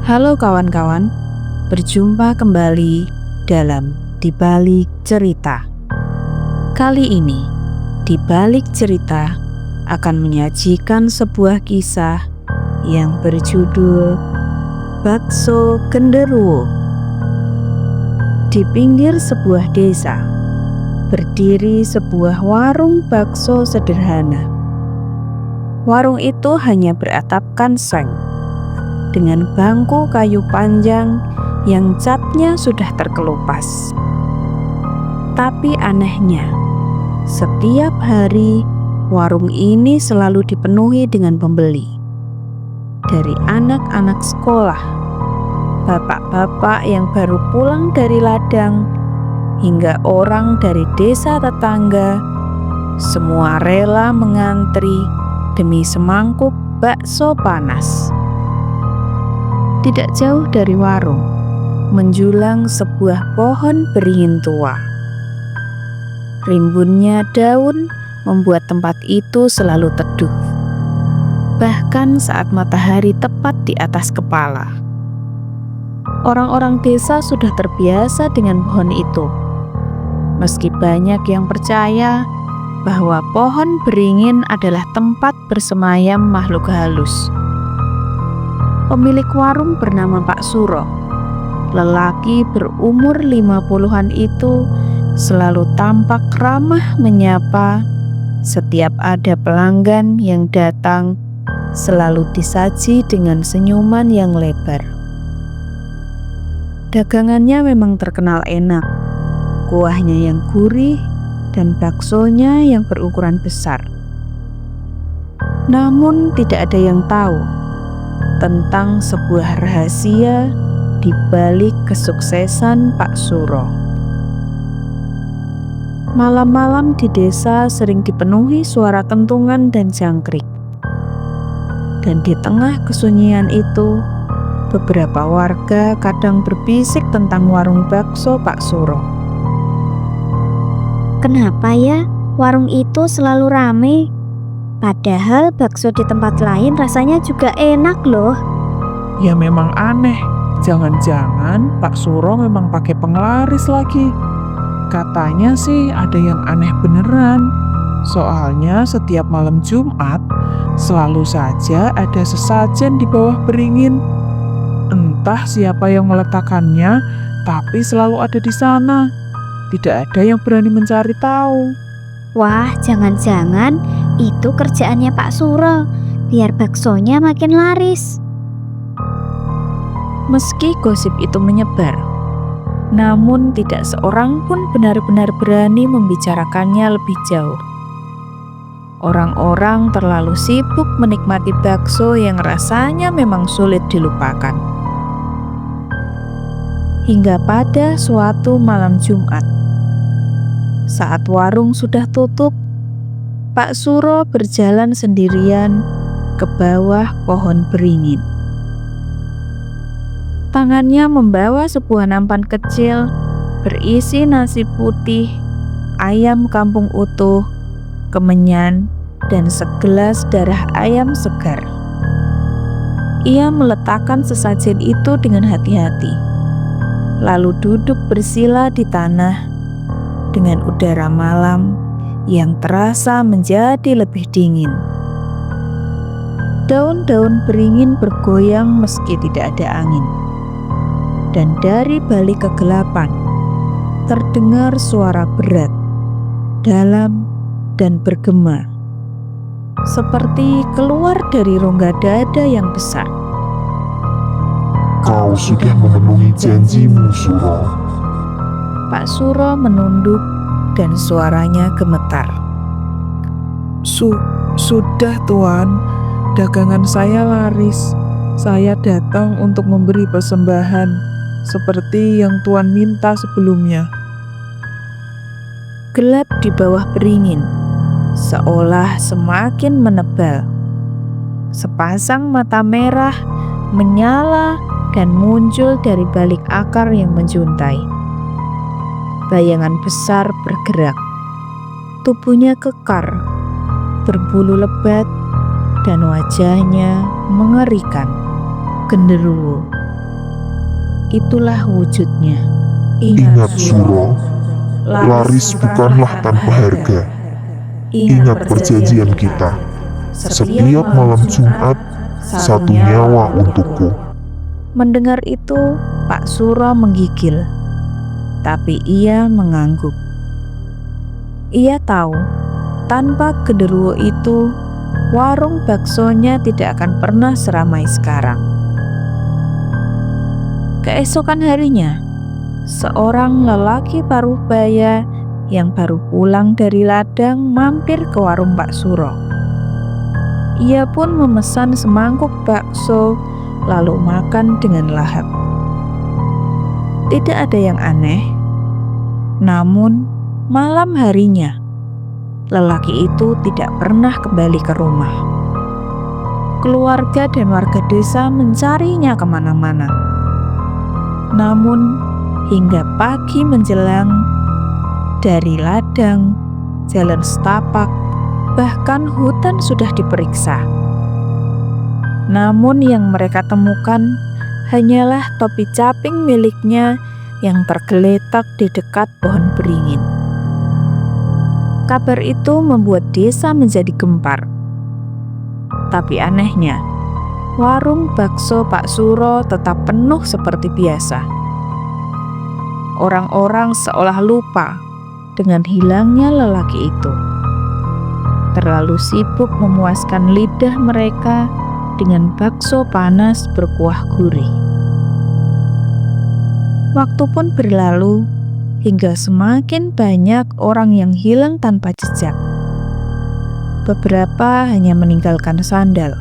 Halo kawan-kawan, berjumpa kembali dalam Di Balik Cerita. Kali ini, Di Balik Cerita akan menyajikan sebuah kisah yang berjudul Bakso Genderuwo. Di pinggir sebuah desa, berdiri sebuah warung bakso sederhana. Warung itu hanya beratapkan seng, dengan bangku kayu panjang yang catnya sudah terkelupas. Tapi anehnya, setiap hari warung ini selalu dipenuhi dengan pembeli. Dari anak-anak sekolah, bapak-bapak yang baru pulang dari ladang, hingga orang dari desa tetangga, semua rela mengantri demi semangkuk bakso panas. Tidak jauh dari warung, menjulang sebuah pohon beringin tua. Rimbunnya daun membuat tempat itu selalu teduh, bahkan saat matahari tepat di atas kepala. Orang-orang desa sudah terbiasa dengan pohon itu, meski banyak yang percaya bahwa pohon beringin adalah tempat bersemayam makhluk halus. Pemilik warung bernama Pak Suro. Lelaki berumur 50-an itu selalu tampak ramah menyapa setiap ada pelanggan yang datang, selalu disaji dengan senyuman yang lebar. Dagangannya memang terkenal enak, kuahnya yang gurih dan baksonya yang berukuran besar. Namun tidak ada yang tahu tentang sebuah rahasia di balik kesuksesan Pak Suro. Malam-malam di desa sering dipenuhi suara kentungan dan jangkrik. Dan di tengah kesunyian itu, beberapa warga kadang berbisik tentang warung bakso Pak Suro. Kenapa ya warung itu selalu rame? Padahal bakso di tempat lain rasanya juga enak loh. Ya memang aneh, jangan-jangan Pak Suro memang pakai penglaris lagi. Katanya sih ada yang aneh beneran. Soalnya setiap malam Jumat selalu saja ada sesajen di bawah beringin. Entah siapa yang meletakkannya, tapi selalu ada di sana. Tidak ada yang berani mencari tahu. Wah, jangan-jangan itu kerjaannya Pak Suro, biar baksonya makin laris. Meski gosip itu menyebar, namun tidak seorang pun benar-benar berani membicarakannya lebih jauh. Orang-orang terlalu sibuk menikmati bakso yang rasanya memang sulit dilupakan. Hingga pada suatu malam Jumat, saat warung sudah tutup, Pak Suro berjalan sendirian ke bawah pohon beringin. Tangannya membawa sebuah nampan kecil berisi nasi putih, ayam kampung utuh, kemenyan, dan segelas darah ayam segar. Ia meletakkan sesajen itu dengan hati-hati, lalu duduk bersila di tanah dengan udara malam yang terasa menjadi lebih dingin. Daun-daun beringin bergoyang meski tidak ada angin. Dan dari balik kegelapan, terdengar suara berat, dalam, dan bergema, seperti keluar dari rongga dada yang besar. Kau sudah memenuhi janjimu, Suro. Pak Suro menunduk dan suaranya gemetar. Sudah Tuan, dagangan saya laris. Saya datang untuk memberi persembahan seperti yang Tuan minta sebelumnya. Gelap di bawah beringin, seolah semakin menebal. Sepasang mata merah menyala dan muncul dari balik akar yang menjuntai. Bayangan besar bergerak, tubuhnya kekar, berbulu lebat, dan wajahnya mengerikan. Genderuwo, itulah wujudnya. Ingat Suro, laris bukanlah tanpa harga. Ingat perjanjian kita. Setiap malam Jumat, 1 nyawa untukku. Mendengar itu, Pak Suro menggigil, tapi ia mengangguk. Ia tahu, tanpa genderuwo itu, warung baksonya tidak akan pernah seramai sekarang. Keesokan harinya, seorang lelaki paruh baya yang baru pulang dari ladang mampir ke warung Pak Suro. Ia pun memesan semangkuk bakso lalu makan dengan lahap. Tidak ada yang aneh, namun malam harinya lelaki itu tidak pernah kembali ke rumah. Keluarga dan warga desa mencarinya kemana-mana. Namun hingga pagi menjelang, dari ladang, jalan setapak, bahkan hutan sudah diperiksa. Namun yang mereka temukan hanyalah topi caping miliknya yang tergeletak di dekat pohon beringin. Kabar itu membuat desa menjadi gempar. Tapi anehnya, warung bakso Pak Suro tetap penuh seperti biasa. Orang-orang seolah lupa dengan hilangnya lelaki itu. Terlalu sibuk memuaskan lidah mereka dengan bakso panas berkuah gurih. Waktu pun berlalu hingga semakin banyak orang yang hilang tanpa jejak. Beberapa hanya meninggalkan sandal.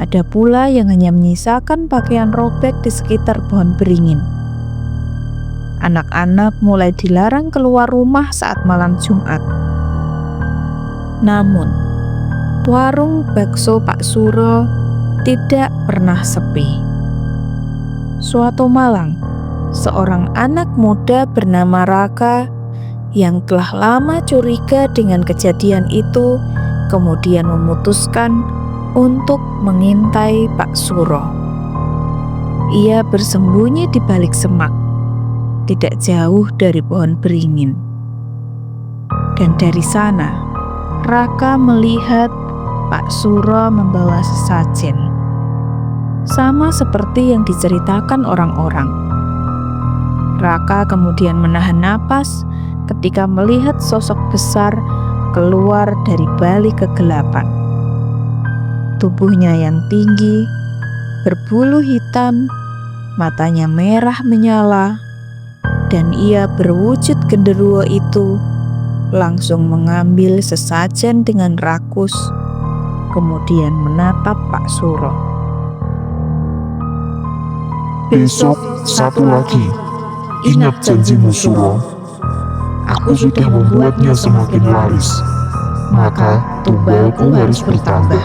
Ada pula yang hanya menyisakan pakaian robek di sekitar pohon beringin. Anak-anak mulai dilarang keluar rumah saat malam Jumat. Namun, warung bakso Pak Suro tidak pernah sepi. Suatu malam, seorang anak muda bernama Raka yang telah lama curiga dengan kejadian itu kemudian memutuskan untuk mengintai Pak Suro. Ia bersembunyi di balik semak, tidak jauh dari pohon beringin. Dan dari sana, Raka melihat Pak Suro membawa sesajen, sama seperti yang diceritakan orang-orang. Raka kemudian menahan napas ketika melihat sosok besar keluar dari balik kegelapan. Tubuhnya yang tinggi, berbulu hitam, matanya merah menyala, dan ia berwujud genderuwo itu langsung mengambil sesajen dengan rakus, kemudian menatap Pak Suro. Besok 1 lagi. Ingat janjimu Suro. Aku sudah membuatnya semakin laris. Maka tumbalku harus bertambah.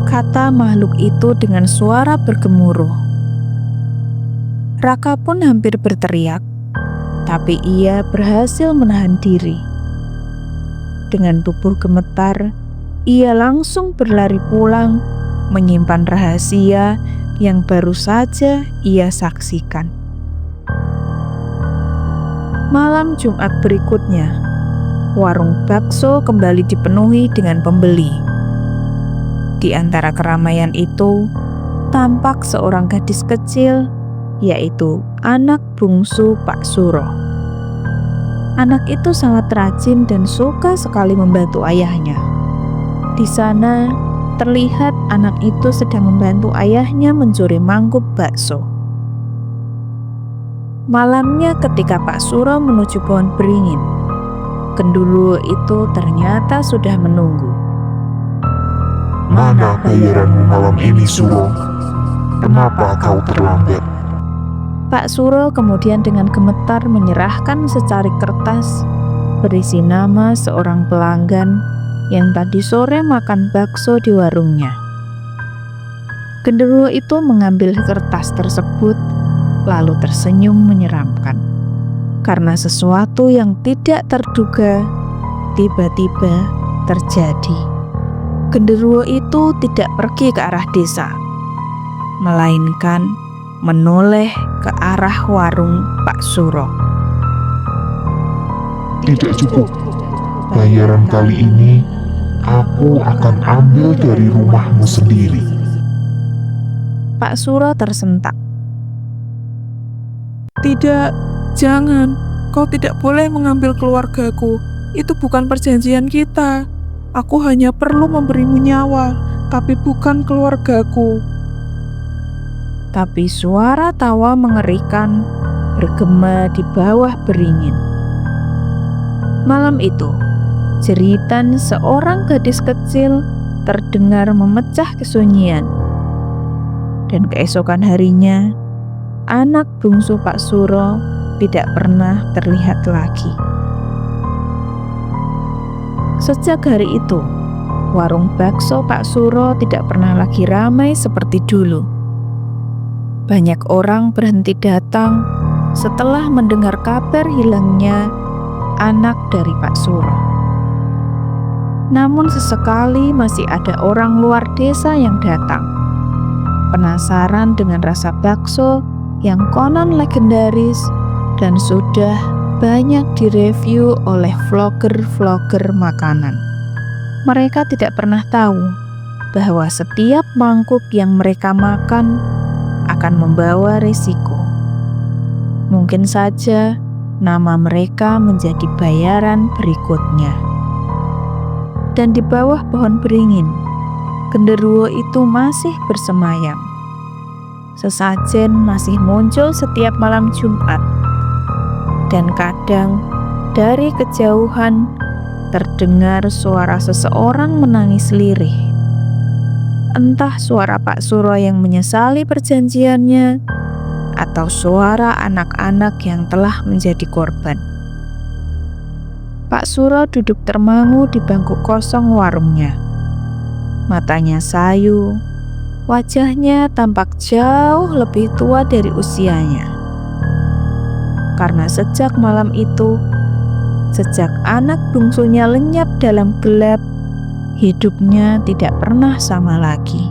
Kata makhluk itu dengan suara bergemuruh. Raka pun hampir berteriak, tapi ia berhasil menahan diri. Dengan tubuh gemetar, ia langsung berlari pulang, menyimpan rahasia yang baru saja ia saksikan. Malam Jumat berikutnya, warung bakso kembali dipenuhi dengan pembeli. Di antara keramaian itu, tampak seorang gadis kecil, yaitu anak bungsu Pak Suro. Anak itu sangat rajin dan suka sekali membantu ayahnya. Di sana, terlihat anak itu sedang membantu ayahnya mencuri mangkuk bakso. Malamnya ketika Pak Suro menuju pohon beringin, genderuwo itu ternyata sudah menunggu. Mana bayaranmu malam ini Suro? Kenapa kau terlambat? Pak Suro kemudian dengan gemetar menyerahkan secari kertas berisi nama seorang pelanggan yang tadi sore makan bakso di warungnya. Genderuwo itu mengambil kertas tersebut lalu tersenyum menyeramkan. Karena sesuatu yang tidak terduga tiba-tiba terjadi. Genderuwo itu tidak pergi ke arah desa. melainkan menoleh ke arah warung Pak Suro. Tidak cukup. Bayaran kali ini aku akan ambil dari rumahmu sendiri. Pak Suro tersentak. Tidak, jangan. Kau tidak boleh mengambil keluargaku. Itu bukan perjanjian kita. Aku hanya perlu memberimu nyawa, tapi bukan keluargaku. Tapi suara tawa mengerikan bergema di bawah beringin. Malam itu, jeritan seorang gadis kecil terdengar memecah kesunyian. Dan keesokan harinya, anak bungsu Pak Suro tidak pernah terlihat lagi. Sejak hari itu, warung bakso Pak Suro tidak pernah lagi ramai seperti dulu. Banyak orang berhenti datang setelah mendengar kabar hilangnya anak dari Pak Suro. Namun sesekali masih ada orang luar desa yang datang, penasaran dengan rasa bakso yang konon legendaris dan sudah banyak direview oleh vlogger-vlogger makanan. Mereka tidak pernah tahu bahwa setiap mangkuk yang mereka makan akan membawa risiko. Mungkin saja nama mereka menjadi bayaran berikutnya. Dan di bawah pohon beringin, genderuwo itu masih bersemayam. Sesajen masih muncul setiap malam Jumat, dan kadang dari kejauhan terdengar suara seseorang menangis lirih. Entah suara Pak Suro yang menyesali perjanjiannya, atau suara anak-anak yang telah menjadi korban. Pak Suro duduk termangu di bangku kosong warungnya. Matanya sayu, wajahnya tampak jauh lebih tua dari usianya. Karena sejak malam itu, sejak anak bungsunya lenyap dalam gelap, hidupnya tidak pernah sama lagi.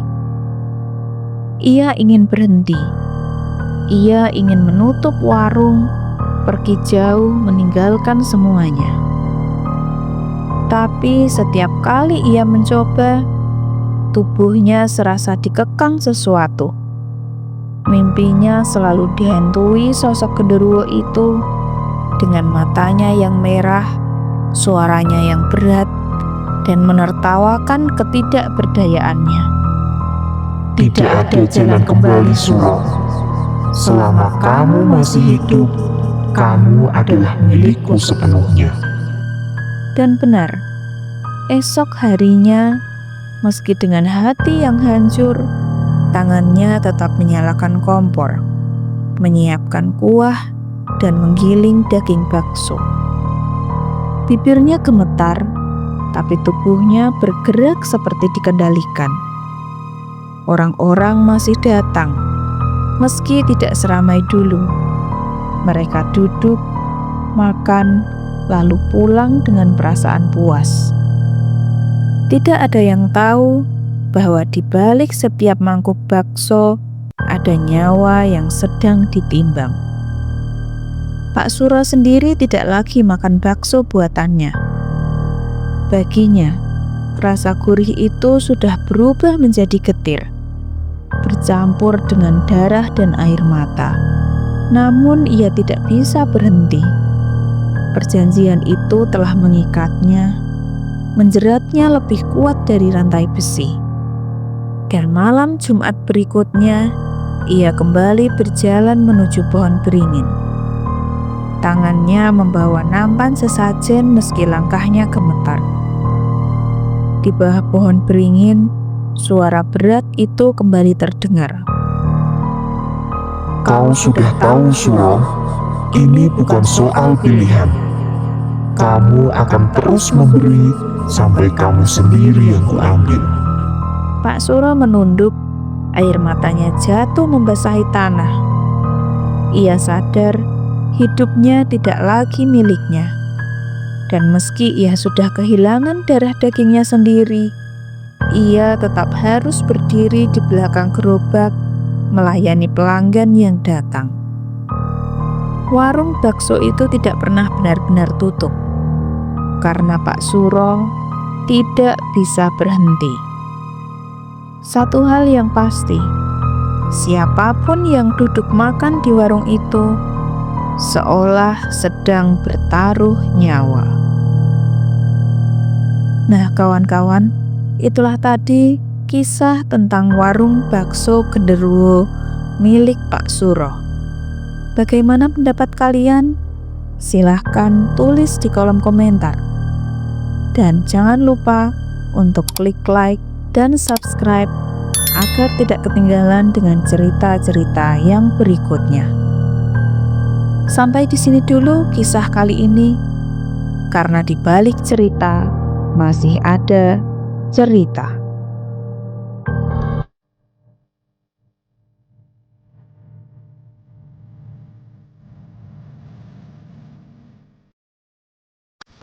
Ia ingin berhenti. Ia ingin menutup warung, pergi jauh meninggalkan semuanya. Tapi setiap kali ia mencoba, tubuhnya serasa dikekang sesuatu. Mimpinya selalu dihantui sosok genderuwo itu dengan matanya yang merah, suaranya yang berat, dan menertawakan ketidakberdayaannya. Tidak ada jalan kembali, Suro. Selama kamu masih hidup, kamu adalah milikku sepenuhnya. Dan benar, esok harinya, meski dengan hati yang hancur, tangannya tetap menyalakan kompor, menyiapkan kuah, dan menggiling daging bakso. Bibirnya gemetar, tapi tubuhnya bergerak seperti dikendalikan. Orang-orang masih datang, meski tidak seramai dulu. Mereka duduk, makan, lalu pulang dengan perasaan puas. Tidak ada yang tahu bahwa di balik setiap mangkuk bakso ada nyawa yang sedang ditimbang. Pak Suro sendiri tidak lagi makan bakso buatannya. Baginya, rasa gurih itu sudah berubah menjadi getir, bercampur dengan darah dan air mata. Namun ia tidak bisa berhenti. Perjanjian itu telah mengikatnya, menjeratnya lebih kuat dari rantai besi. Dan malam Jumat berikutnya, ia kembali berjalan menuju pohon beringin. Tangannya membawa nampan sesajen meski langkahnya gemetar. Di bawah pohon beringin, suara berat itu kembali terdengar. Kau sudah tahu, Suro, ini bukan soal pilihan. Kamu akan terus memberi sampai kamu sendiri yang kuambil. Pak Suro menunduk, air matanya jatuh membasahi tanah. Ia sadar hidupnya tidak lagi miliknya. Dan meski ia sudah kehilangan darah dagingnya sendiri, ia tetap harus berdiri di belakang gerobak melayani pelanggan yang datang. Warung bakso itu tidak pernah benar-benar tutup karena Pak Suro tidak bisa berhenti. Satu hal yang pasti, siapapun yang duduk makan di warung itu seolah sedang bertaruh nyawa. Nah kawan-kawan, itulah tadi kisah tentang warung bakso genderuwo milik Pak Suro. Bagaimana pendapat kalian? Silahkan tulis di kolom komentar. Dan jangan lupa untuk klik like dan subscribe agar tidak ketinggalan dengan cerita-cerita yang berikutnya. Sampai di sini dulu kisah kali ini, karena di balik cerita masih ada cerita.